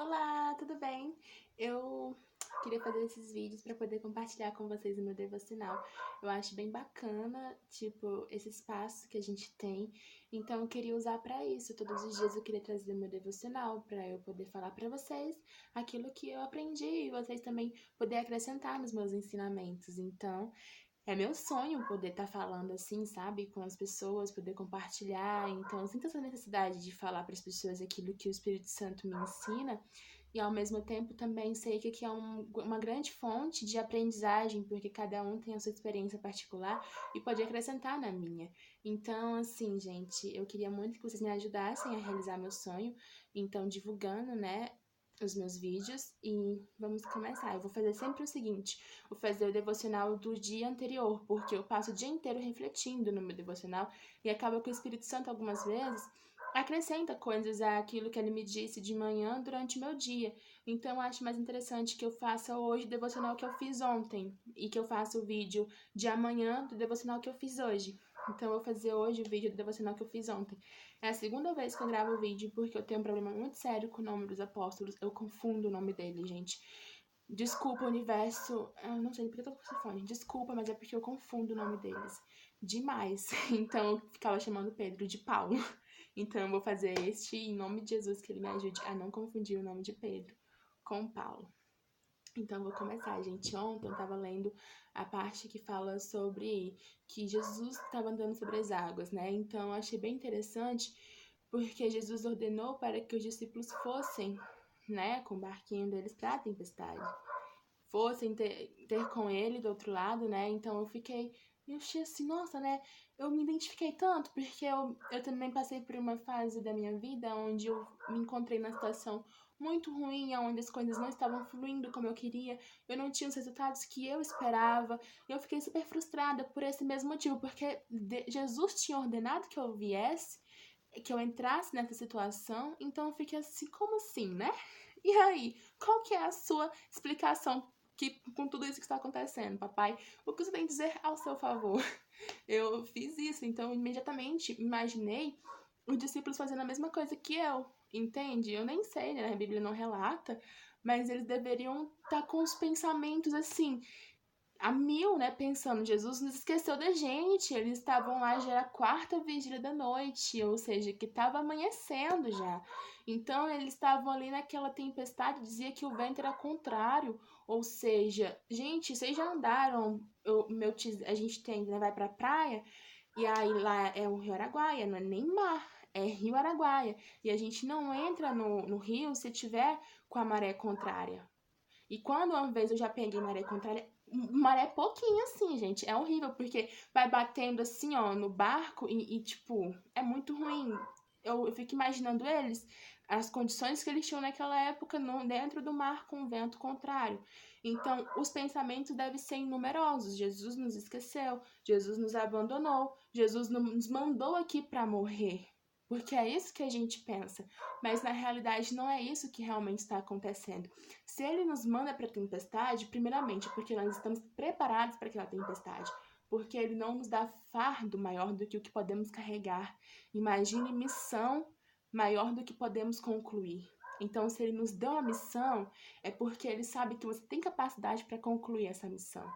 Olá, tudo bem? Eu queria fazer esses vídeos para poder compartilhar com vocês o meu devocional. Eu acho bem bacana, tipo, esse espaço que a gente tem. Então eu queria usar para isso. Todos os dias eu queria trazer o meu devocional para eu poder falar para vocês aquilo que eu aprendi e vocês também poder acrescentar nos meus ensinamentos. Então, é meu sonho poder estar falando assim, sabe, com as pessoas, poder compartilhar. Então, eu sinto essa necessidade de falar para as pessoas aquilo que o Espírito Santo me ensina e, ao mesmo tempo, também sei que aqui é uma grande fonte de aprendizagem, porque cada um tem a sua experiência particular e pode acrescentar na minha. Então, assim, gente, eu queria muito que vocês me ajudassem a realizar meu sonho, então, divulgando, né, os meus vídeos e vamos começar. Eu vou fazer sempre o seguinte: vou fazer o devocional do dia anterior, porque eu passo o dia inteiro refletindo no meu devocional e acaba que o Espírito Santo, algumas vezes, acrescenta coisas àquilo que ele me disse de manhã durante o meu dia. Então, eu acho mais interessante que eu faça hoje o devocional que eu fiz ontem e que eu faça o vídeo de amanhã do devocional que eu fiz hoje. Então, eu vou fazer hoje o vídeo do devocional que eu fiz ontem. É a segunda vez que eu gravo o vídeo porque eu tenho um problema muito sério com o nome dos apóstolos. Eu confundo o nome dele, gente. Desculpa, universo. Eu não sei porque eu tô com esse fone. Desculpa, mas é porque eu confundo o nome deles demais. Então eu ficava chamando Pedro de Paulo. Então eu vou fazer este em nome de Jesus, que ele me ajude a não confundir o nome de Pedro com Paulo. Então eu vou começar, gente. Ontem eu tava lendo a parte que fala sobre que Jesus estava andando sobre as águas, né? Então eu achei bem interessante porque Jesus ordenou para que os discípulos fossem, né, com o barquinho deles para a tempestade, fossem ter com ele do outro lado, né? Então eu achei assim, nossa, né? Eu me identifiquei tanto, porque eu também passei por uma fase da minha vida onde eu me encontrei numa situação muito ruim, onde as coisas não estavam fluindo como eu queria, eu não tinha os resultados que eu esperava, e eu fiquei super frustrada por esse mesmo motivo, porque Jesus tinha ordenado que eu viesse, que eu entrasse nessa situação, então eu fiquei assim, como assim, né? E aí, qual que é a sua explicação que, com tudo isso que está acontecendo, papai? O que você tem a dizer ao seu favor? Eu fiz isso, então imediatamente imaginei os discípulos fazendo a mesma coisa que eu, entende? Eu nem sei, né? A Bíblia não relata, mas eles deveriam estar com os pensamentos assim, a mil, né, pensando, Jesus nos esqueceu da gente, eles estavam lá, já era a quarta vigília da noite, ou seja, que estava amanhecendo já. Então, eles estavam ali naquela tempestade, dizia que o vento era contrário, ou seja, gente, vocês já andaram, a gente tem, né, vai pra praia, e aí lá é o Rio Araguaia, não é nem mar, é Rio Araguaia, e a gente não entra no rio se tiver com a maré contrária. E quando uma vez eu já peguei maré contrária, maré pouquinho assim, gente, é horrível, porque vai batendo assim, ó, no barco tipo, é muito ruim. Eu fico imaginando eles, as condições que eles tinham naquela época dentro do mar com o vento contrário. Então, os pensamentos devem ser numerosos. Jesus nos esqueceu, Jesus nos abandonou, Jesus nos mandou aqui para morrer. Porque é isso que a gente pensa, mas na realidade não é isso que realmente está acontecendo. Se ele nos manda para a tempestade, primeiramente porque nós estamos preparados para aquela tempestade, porque ele não nos dá fardo maior do que o que podemos carregar. Imagine missão maior do que podemos concluir. Então, se ele nos deu uma missão, é porque ele sabe que você tem capacidade para concluir essa missão.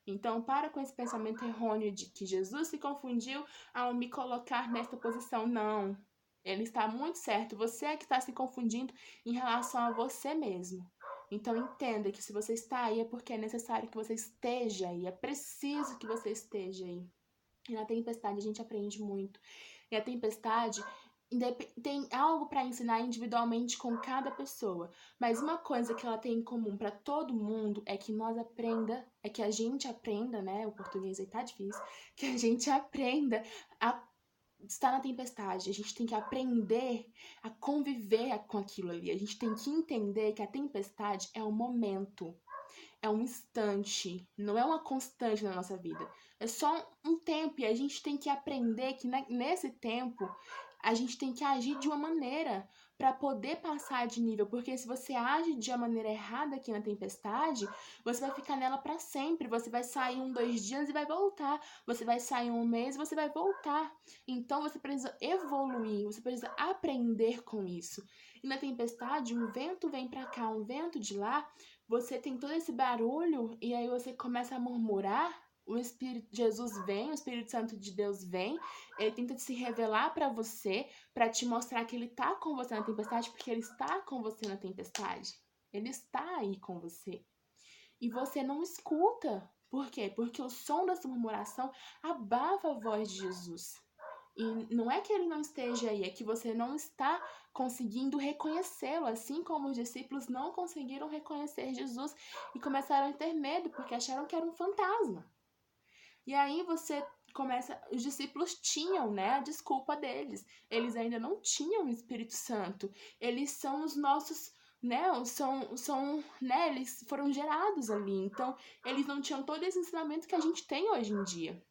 Então, para com esse pensamento errôneo de que Jesus se confundiu ao me colocar nesta posição. Não. Ele está muito certo. Você é que está se confundindo em relação a você mesmo. Então, entenda que se você está aí é porque é necessário que você esteja aí. É preciso que você esteja aí. E na tempestade a gente aprende muito. E a tempestade tem algo para ensinar individualmente com cada pessoa. Mas uma coisa que ela tem em comum para todo mundo é que que a gente aprenda, né? O português aí tá difícil. Que a gente aprenda a estar na tempestade. A gente tem que aprender a conviver com aquilo ali. A gente tem que entender que a tempestade é um momento, é um instante, não é uma constante na nossa vida. É só um tempo e a gente tem que aprender que nesse tempo a gente tem que agir de uma maneira para poder passar de nível, porque se você age de uma maneira errada aqui na tempestade, você vai ficar nela para sempre, você vai sair 2 dias e vai voltar, você vai sair 1 mês e você vai voltar. Então você precisa evoluir, você precisa aprender com isso. E na tempestade, um vento vem para cá, um vento de lá, você tem todo esse barulho e aí você começa a murmurar. O Espírito de Jesus vem, o Espírito Santo de Deus vem, ele tenta se revelar para você, para te mostrar que ele tá com você na tempestade, porque ele está com você na tempestade. Ele está aí com você. E você não escuta. Por quê? Porque o som dessa murmuração abafa a voz de Jesus. E não é que ele não esteja aí, é que você não está conseguindo reconhecê-lo, assim como os discípulos não conseguiram reconhecer Jesus e começaram a ter medo, porque acharam que era um fantasma. E aí você começa, os discípulos tinham, né, a desculpa deles. Eles ainda não tinham o Espírito Santo. Eles são os nossos, né, né, eles foram gerados ali. Então, eles não tinham todo esse ensinamento que a gente tem hoje em dia.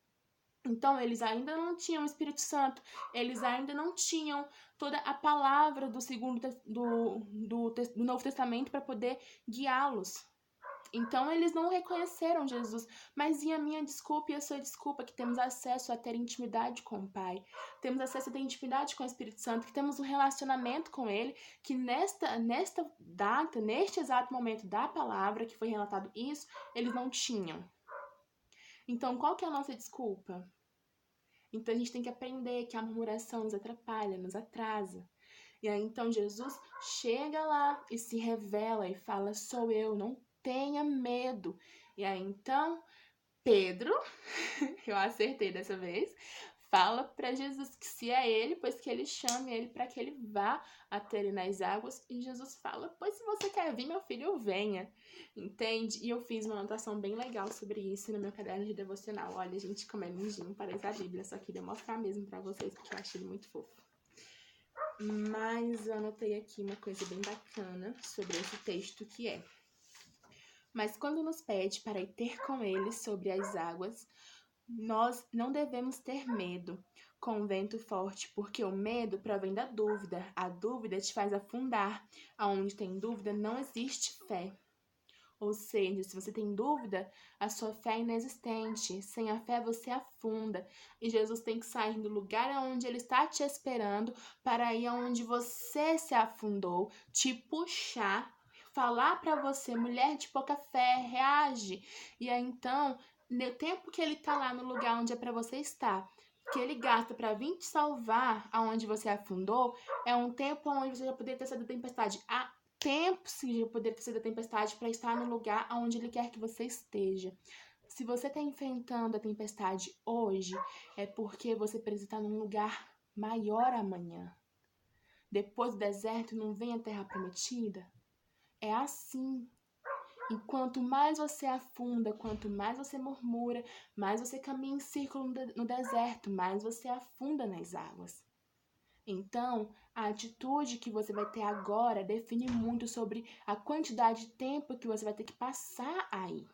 Então, eles ainda não tinham o Espírito Santo, eles ainda não tinham toda a palavra do Novo Testamento para poder guiá-los. Então, eles não reconheceram Jesus. Mas e a minha desculpa e a sua desculpa, que temos acesso a ter intimidade com o Pai, temos acesso a ter intimidade com o Espírito Santo, que temos um relacionamento com Ele, que nesta data, neste exato momento da palavra que foi relatado isso, eles não tinham. Então, qual que é a nossa desculpa? Então, a gente tem que aprender que a murmuração nos atrapalha, nos atrasa. E aí, então, Jesus chega lá e se revela e fala, sou eu, não tenha medo. E aí, então, Pedro, eu acertei dessa vez, fala para Jesus que se é ele, pois que ele chame ele para que ele vá até ele nas águas. E Jesus fala, pois se você quer vir, meu filho, venha. Entende? E eu fiz uma anotação bem legal sobre isso no meu caderno de devocional. Olha, gente, como é lindinho, parece a Bíblia, só queria mostrar mesmo para vocês, porque eu achei ele muito fofo. Mas eu anotei aqui uma coisa bem bacana sobre esse texto que é: mas quando nos pede para ir ter com ele sobre as águas, nós não devemos ter medo com o vento forte, porque o medo provém da dúvida. A dúvida te faz afundar. Aonde tem dúvida, não existe fé. Ou seja, se você tem dúvida, a sua fé é inexistente. Sem a fé, você afunda. E Jesus tem que sair do lugar onde ele está te esperando para ir aonde você se afundou, te puxar, falar para você, mulher de pouca fé, reage. E aí, então, no tempo que ele tá lá no lugar onde é para você estar, que ele gasta para vir te salvar aonde você afundou, é um tempo onde você já poderia ter saído da tempestade. Tempo sim de poder ter sido a tempestade para estar no lugar onde ele quer que você esteja. Se você está enfrentando a tempestade hoje, é porque você precisa estar num lugar maior amanhã. Depois do deserto não vem a terra prometida. É assim. E quanto mais você afunda, quanto mais você murmura, mais você caminha em círculo no deserto, mais você afunda nas águas. Então, a atitude que você vai ter agora define muito sobre a quantidade de tempo que você vai ter que passar aí.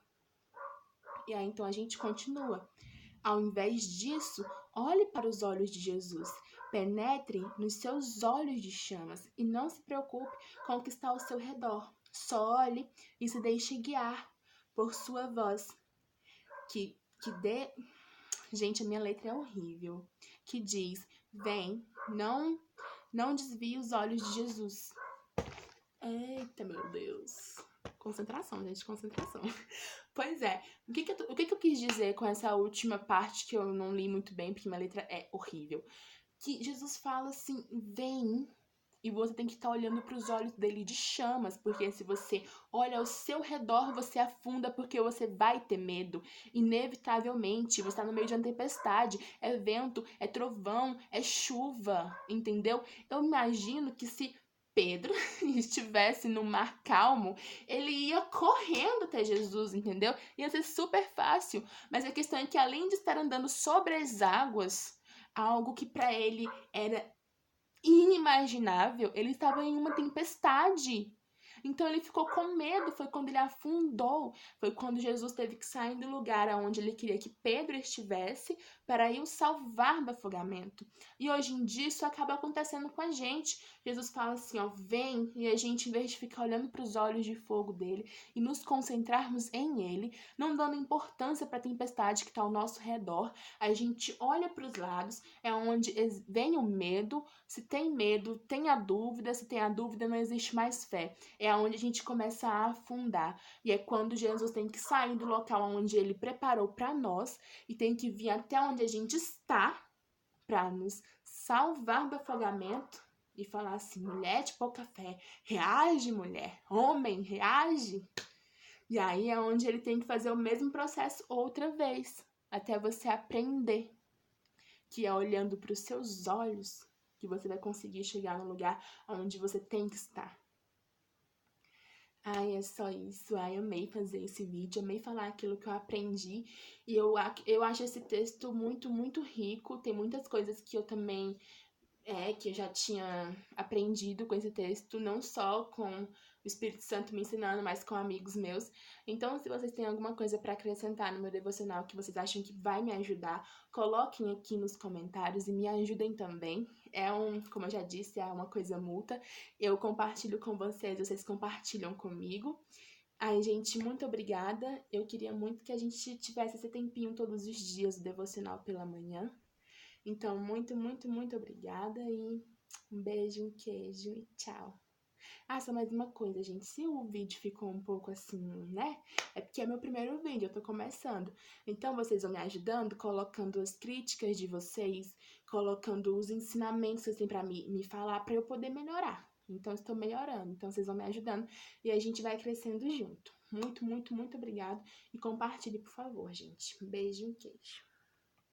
E aí, então, a gente continua. Ao invés disso, olhe para os olhos de Jesus. Penetre nos seus olhos de chamas e não se preocupe com o que está ao seu redor. Só olhe e se deixe guiar por sua voz. Que dê... Gente, a minha letra é horrível. Que diz, vem, não desvie os olhos de Jesus. Eita, meu Deus. Concentração, gente, concentração. Pois é, o que eu quis dizer com essa última parte que eu não li muito bem, porque minha letra é horrível? Que Jesus fala assim, vem, e você tem que estar olhando para os olhos dele de chamas, porque se você olha ao seu redor, você afunda, porque você vai ter medo. Inevitavelmente, você está no meio de uma tempestade, é vento, é trovão, é chuva, entendeu? Eu imagino que se Pedro estivesse no mar calmo, ele ia correndo até Jesus, entendeu? Ia ser super fácil. Mas a questão é que além de estar andando sobre as águas, algo que para ele era inimaginável, ele estava em uma tempestade. Então ele ficou com medo, foi quando ele afundou, foi quando Jesus teve que sair do lugar onde ele queria que Pedro estivesse para ir o salvar do afogamento. E hoje em dia isso acaba acontecendo com a gente. Jesus fala assim, ó, vem, e a gente, em vez de ficar olhando para os olhos de fogo dele e nos concentrarmos em ele, não dando importância para a tempestade que está ao nosso redor, a gente olha para os lados, é onde vem o medo. Se tem medo, tem a dúvida, se tem a dúvida, não existe mais fé. É onde a gente começa a afundar. E é quando Jesus tem que sair do local onde ele preparou para nós e tem que vir até onde a gente está para nos salvar do afogamento e falar assim, mulher de pouca fé, reage, mulher, homem, reage. E aí é onde ele tem que fazer o mesmo processo outra vez, até você aprender que é olhando para os seus olhos que você vai conseguir chegar no lugar onde você tem que estar. Ai, é só isso. Ai, amei fazer esse vídeo, amei falar aquilo que eu aprendi. E eu acho esse texto muito, muito rico. Tem muitas coisas que eu também que eu já tinha aprendido com esse texto, não só com o Espírito Santo me ensinando, mas com amigos meus. Então, se vocês têm alguma coisa para acrescentar no meu devocional que vocês acham que vai me ajudar, coloquem aqui nos comentários e me ajudem também. Como eu já disse, é uma coisa mútua. Eu compartilho com vocês, vocês compartilham comigo. Ai, gente, muito obrigada. Eu queria muito que a gente tivesse esse tempinho todos os dias do devocional pela manhã. Então, muito, muito, muito obrigada e um beijo, um queijo e tchau. Ah, só mais uma coisa, gente. Se o vídeo ficou um pouco assim, né? É porque é meu primeiro vídeo, eu tô começando. Então, vocês vão me ajudando, colocando as críticas de vocês, colocando os ensinamentos que vocês têm pra me falar, pra eu poder melhorar. Então, estou melhorando. Então, vocês vão me ajudando e a gente vai crescendo junto. Muito, muito, muito obrigado. E compartilhe, por favor, gente. Um beijo e um queijo.